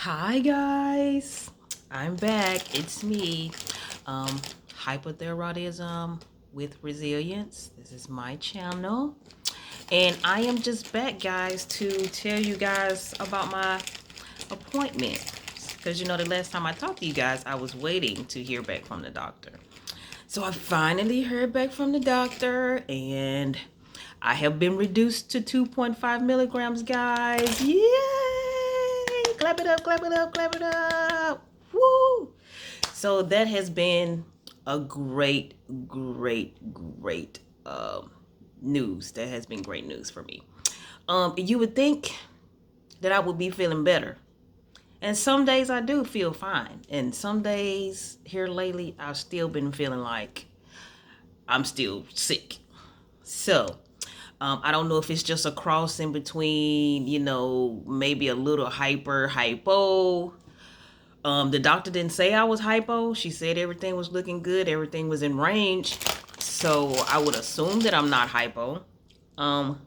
Hi guys, I'm back. It's me, um, hypothyroidism with resilience. This is my channel, and I am just back, guys, to tell you guys about my appointment. Because the last time I talked to you guys, I was waiting to hear back from the doctor. So I finally heard back from the doctor, and I have been reduced to 2.5 milligrams, guys. Yay! Clap it up, clap it up, clap it up. Woo! So that has been a great news. That has been great news for me. You would think that I would be feeling better. And some days I do feel fine. And some days here lately, I've still been feeling like I'm still sick. So, I don't know if it's just a cross in between, maybe a little hypo. The doctor didn't say I was hypo. She said everything was looking good, everything was in range. So I would assume that I'm not hypo.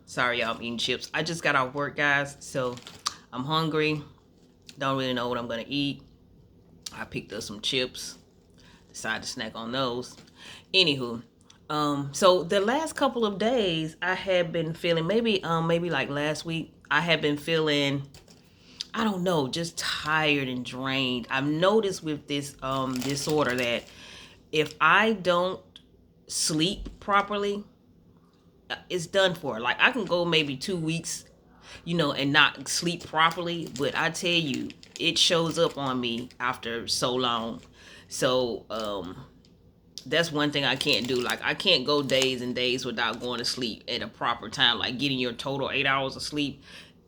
Sorry y'all, I'm eating chips. I just got off work, guys, so I'm hungry. Don't really know what I'm gonna eat. I picked up some chips. Decided to snack on those. Anywho, so the last couple of days I had been feeling maybe like last week I had been feeling, I don't know, just tired and drained. I've noticed with this disorder that if I don't sleep properly, it's done for. Like I can go maybe 2 weeks, and not sleep properly, but I tell you, it shows up on me after so long. So that's one thing I can't do. Like I can't go days and days without going to sleep at a proper time. Like getting your total 8 hours of sleep,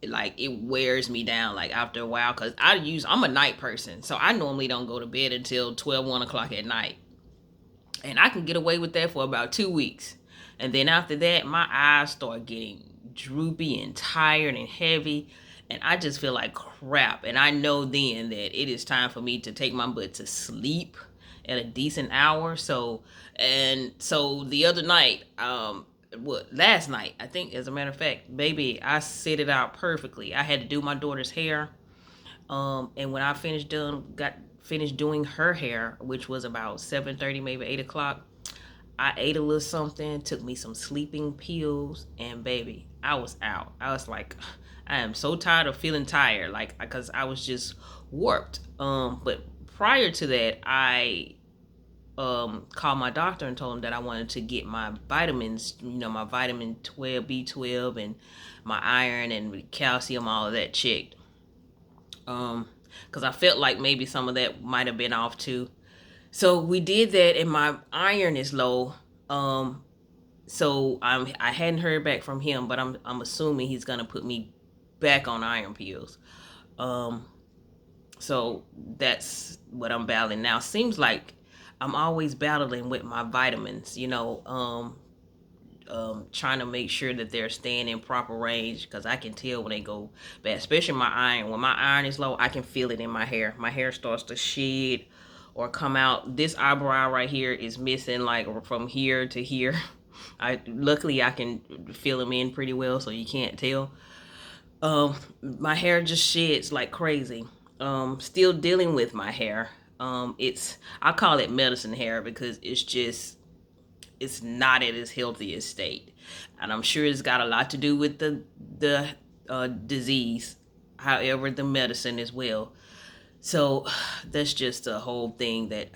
like it wears me down. Like after a while, cause I'm a night person, so I normally don't go to bed until 12, 1 o'clock at night, and I can get away with that for about 2 weeks, and then after that, my eyes start getting droopy and tired and heavy. And I just feel like crap. And I know then that it is time for me to take my butt to sleep at a decent hour. So the other night, last night, I think, as a matter of fact, baby, I set it out perfectly. I had to do my daughter's hair. And when I got finished doing her hair, which was about 7:30, maybe 8 o'clock, I ate a little something, took me some sleeping pills, and baby, I was out. I was like, I am so tired of feeling tired, like, because I was just warped. But prior to that, I called my doctor and told him that I wanted to get my vitamins, my vitamin 12, B12, and my iron and calcium, all of that checked. Because I felt like maybe some of that might have been off too. So we did that, and my iron is low. So I hadn't heard back from him, but I'm assuming he's gonna put me back on iron pills. Um, so that's what I'm battling now. Seems like I'm always battling with my vitamins. Trying to make sure that they're staying in proper range, because I can tell when they go bad, especially my iron. When my iron is low, I can feel it in my hair. My hair starts to shed or come out. This eyebrow right here is missing, like from here to here. Luckily I can feel them in pretty well, so you can't tell. My hair just sheds like crazy. Still dealing with my hair. I call it medicine hair because it's not at its healthiest state, and I'm sure it's got a lot to do with the disease. However, the medicine as well. So that's just a whole thing that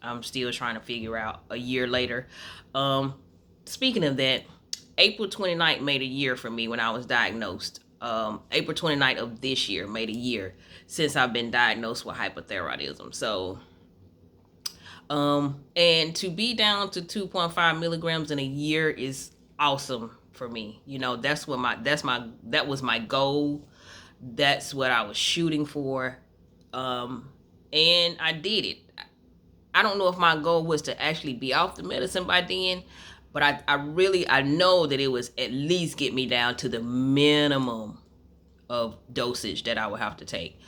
I'm still trying to figure out a year later. Um, Speaking of that, April 29th made a year for me when I was diagnosed. April 29th of this year made a year since I've been diagnosed with hypothyroidism. So and to be down to 2.5 milligrams in a year is awesome for me. That was my goal. That's what I was shooting for. And I did it. I don't know if my goal was to actually be off the medicine by then, but I know that it was at least get me down to the minimum of dosage that I would have to take.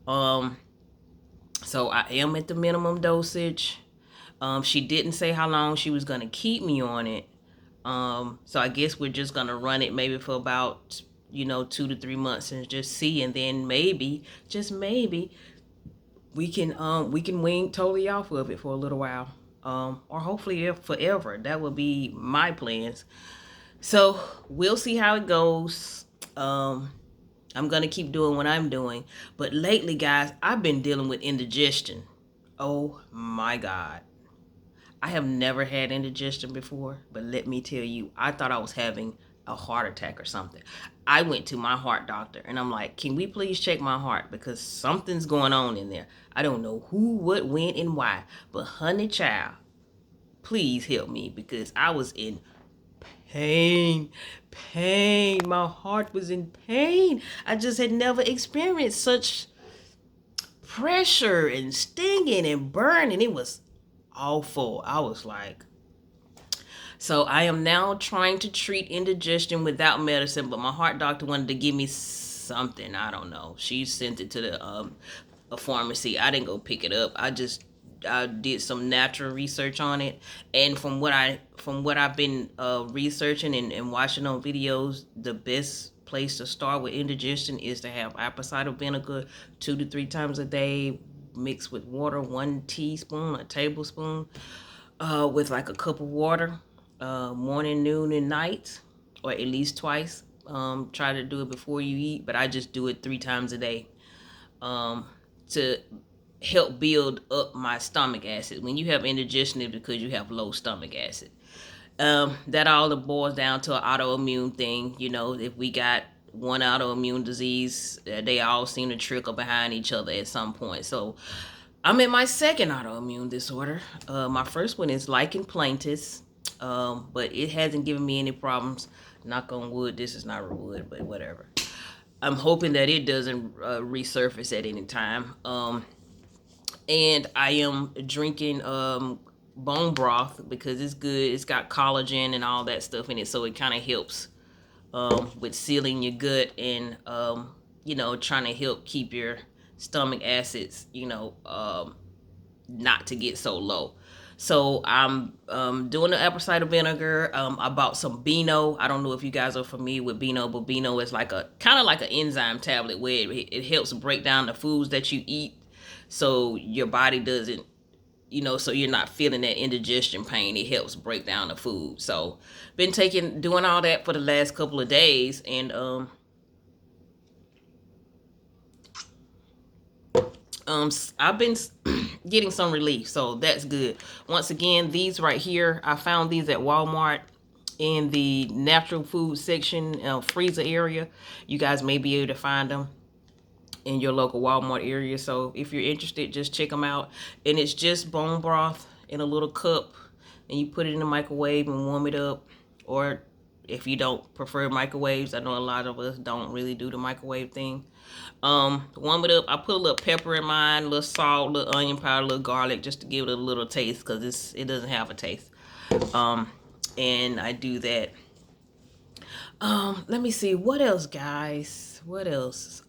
So I am at the minimum dosage. She didn't say how long she was gonna keep me on it. So I guess we're just gonna run it maybe for about 2 to 3 months and just see, and then maybe, just maybe, we can wing totally off of it for a little while, or hopefully forever. That would be my plans. So we'll see how it goes. I'm gonna keep doing what I'm doing, but lately, guys, I've been dealing with indigestion. Oh my God. I have never had indigestion before, but let me tell you, I thought I was having a heart attack or something. I went to my heart doctor and I'm like, can we please check my heart? Because something's going on in there. I don't know who, what, when, and why. But honey child, please help me, because I was in pain. Pain. My heart was in pain. I just had never experienced such pressure and stinging and burning. It was awful. I was like, so I am now trying to treat indigestion without medicine, but my heart doctor wanted to give me something. I don't know. She sent it to a pharmacy. I didn't go pick it up. I did some natural research on it, and from what I've been researching and watching on videos, the best place to start with indigestion is to have apple cider vinegar 2 to 3 times a day, mixed with water, 1 teaspoon, a tablespoon, with like a cup of water, morning, noon, and night, or at least twice. Try to do it before you eat, but I just do it 3 times a day, to help build up my stomach acid. When you have indigestion, it's because you have low stomach acid. That all boils down to an autoimmune thing. If we got one autoimmune disease, they all seem to trickle behind each other at some point. So I'm in my second autoimmune disorder. My first one is lichen planus, but it hasn't given me any problems. Knock on wood. This is not wood, but whatever. I'm hoping that it doesn't resurface at any time. And I am drinking bone broth because it's good. It's got collagen and all that stuff in it, so it kind of helps with sealing your gut and trying to help keep your stomach acids, not to get so low. So I'm doing the apple cider vinegar. I bought some Beano. I don't know if you guys are familiar with Beano, but Beano is like a kind of like an enzyme tablet where it helps break down the foods that you eat, so your body doesn't, so you're not feeling that indigestion pain. It helps break down the food. So been doing all that for the last couple of days, and I've been getting some relief, so that's good. Once again, these right here, I found these at Walmart in the natural food section, freezer area. You guys may be able to find them in your local Walmart area. So if you're interested, just check them out. And it's just bone broth in a little cup, and you put it in the microwave and warm it up. Or if you don't prefer microwaves, I know a lot of us don't really do the microwave thing. Warm it up. I put a little pepper in mine, a little salt, a little onion powder, a little garlic, just to give it a little taste, because it doesn't have a taste. And I do that. Let me see, what else, guys? What else?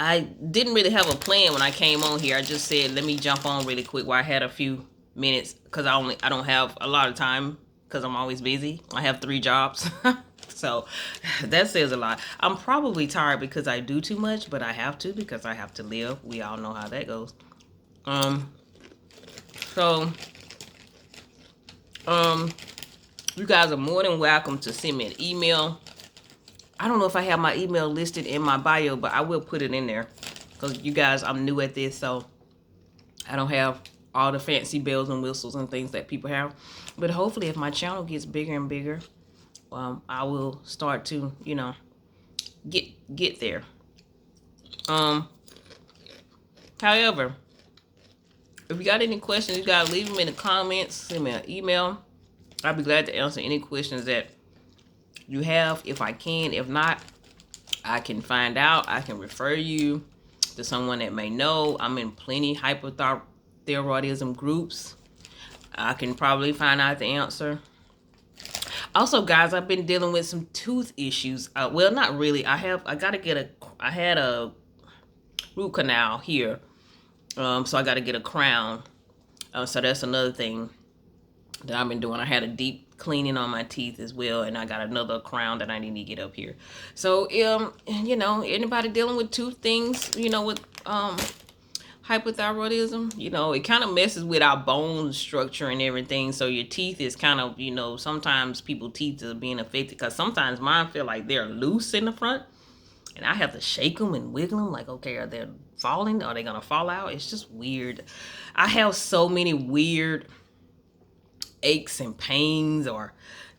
I didn't really have a plan when I came on here. I just said, let me jump on really quick while I had a few minutes, because I don't have a lot of time, because I'm always busy. I have 3 jobs. So that says a lot. I'm probably tired because I do too much, but I have to, because I have to live. We all know how that goes. So you guys are more than welcome to send me an email. I don't know if I have my email listed in my bio, but I will put it in there, because you guys, I'm new at this, so I don't have all the fancy bells and whistles and things that people have. But hopefully, if my channel gets bigger and bigger, I will start to, get there. However, if you got any questions, you gotta leave them in the comments. Send me an email. I'll be glad to answer any questions that you have, if I can. If not, I can find out. I can refer you to someone that may know. I'm in plenty hypothyroidism groups. I can probably find out the answer. Also, guys, I've been dealing with some tooth issues. Well, not really. I had a root canal here. So I got to get a crown. So that's another thing that I've been doing. I had a deep cleaning on my teeth as well, and I got another crown that I need to get up here. So, anybody dealing with tooth things, with hypothyroidism, it kind of messes with our bone structure and everything. So your teeth is kind of, sometimes people teeth are being affected because sometimes mine feel like they're loose in the front, and I have to shake them and wiggle them like, okay, are they falling? Are they gonna fall out? It's just weird. I have so many weird aches and pains, or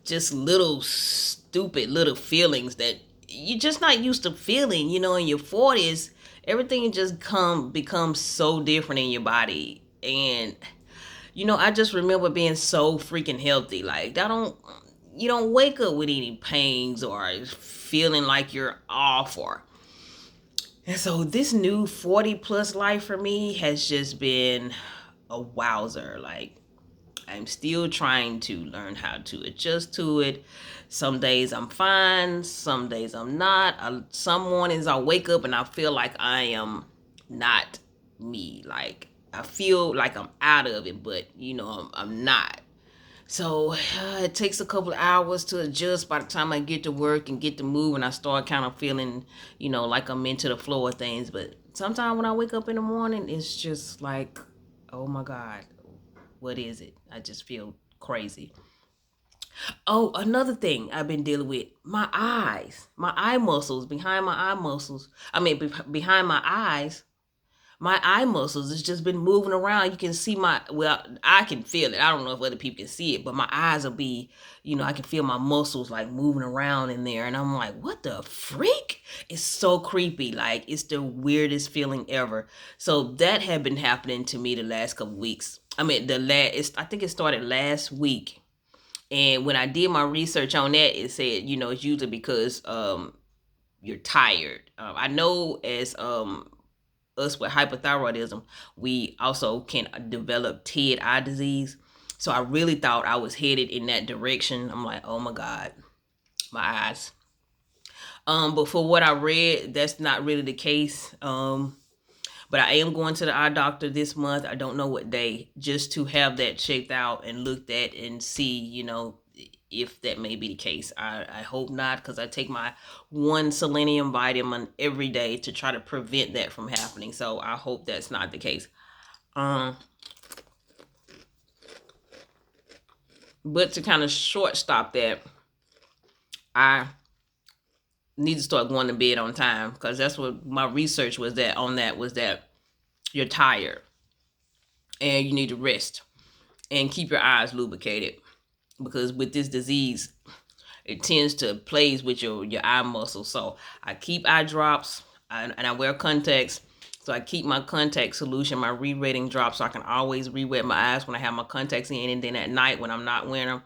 just little stupid little feelings that you're just not used to feeling. In your 40s, everything just becomes so different in your body. And I just remember being so freaking healthy. Like, you don't wake up with any pains or feeling like you're off. Or And so this new 40 plus life for me has just been a wowzer. Like, I'm still trying to learn how to adjust to it. Some days I'm fine, some days I'm not. Some mornings I wake up and I feel like I am not me. Like, I feel like I'm out of it, but I'm not. So it takes a couple of hours to adjust. By the time I get to work and get to move, and I start kind of feeling, like I'm into the flow of things. But sometimes when I wake up in the morning, it's just like, oh my God, what is it? I just feel crazy. Oh, another thing I've been dealing with, my eyes, my eye muscles, behind my eye muscles. I mean, behind my eye muscles has just been moving around. You can see I can feel it. I don't know if other people can see it, but my eyes will be, I can feel my muscles like moving around in there. And I'm like, what the freak? It's so creepy. Like, it's the weirdest feeling ever. So that had been happening to me the last couple weeks. I mean, I think it started last week. And when I did my research on that, it said, it's usually because you're tired. I know as us with hypothyroidism, we also can develop TED eye disease. So I really thought I was headed in that direction. I'm like, oh my God, my eyes. But for what I read, that's not really the case. But I am going to the eye doctor this month. I don't know what day, just to have that checked out and looked at and see, if that may be the case. I hope not, because I take my one selenium vitamin every day to try to prevent that from happening. So I hope that's not the case. But to kind of short stop that, I need to start going to bed on time, because that's what my research was that you're tired and you need to rest and keep your eyes lubricated, because with this disease, it tends to plays with your eye muscles. So I keep eye drops, and I wear contacts. So I keep my contact solution, my re-wetting drops, so I can always re-wet my eyes when I have my contacts in. And then at night when I'm not wearing them,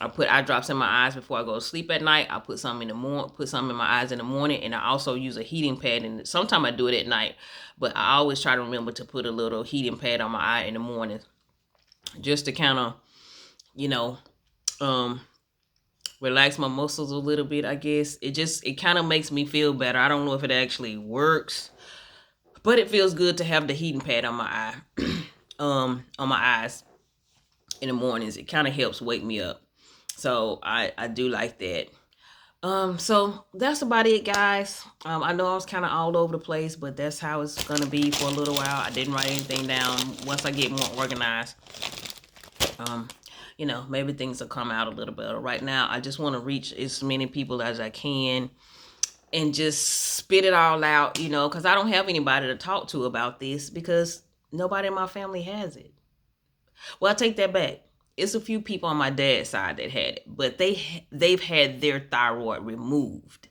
I put eye drops in my eyes before I go to sleep at night. I put some in the morning, put some in my eyes in the morning, and I also use a heating pad. And sometimes I do it at night, but I always try to remember to put a little heating pad on my eye in the morning, just to kind of, you know, relax my muscles a little bit. I guess it kind of makes me feel better. I don't know if it actually works, but it feels good to have the heating pad on my eye, on my eyes in the mornings. It kind of helps wake me up. So I do like that. So that's about it, guys. I know I was kind of all over the place, but that's how it's gonna be for a little while. I didn't write anything down. Once I get more organized, maybe things will come out a little better. Right now, I just want to reach as many people as I can and just spit it all out, because I don't have anybody to talk to about this, because nobody in my family has it. Well, I take that back. It's a few people on my dad's side that had it, but they've had their thyroid removed.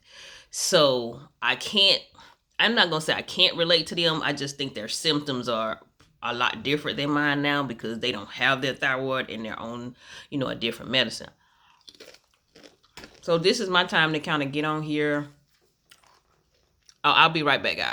So I'm not going to say I can't relate to them. I just think their symptoms are a lot different than mine now, because they don't have their thyroid and they're on, a different medicine. So this is my time to kind of get on here. I'll be right back, guys.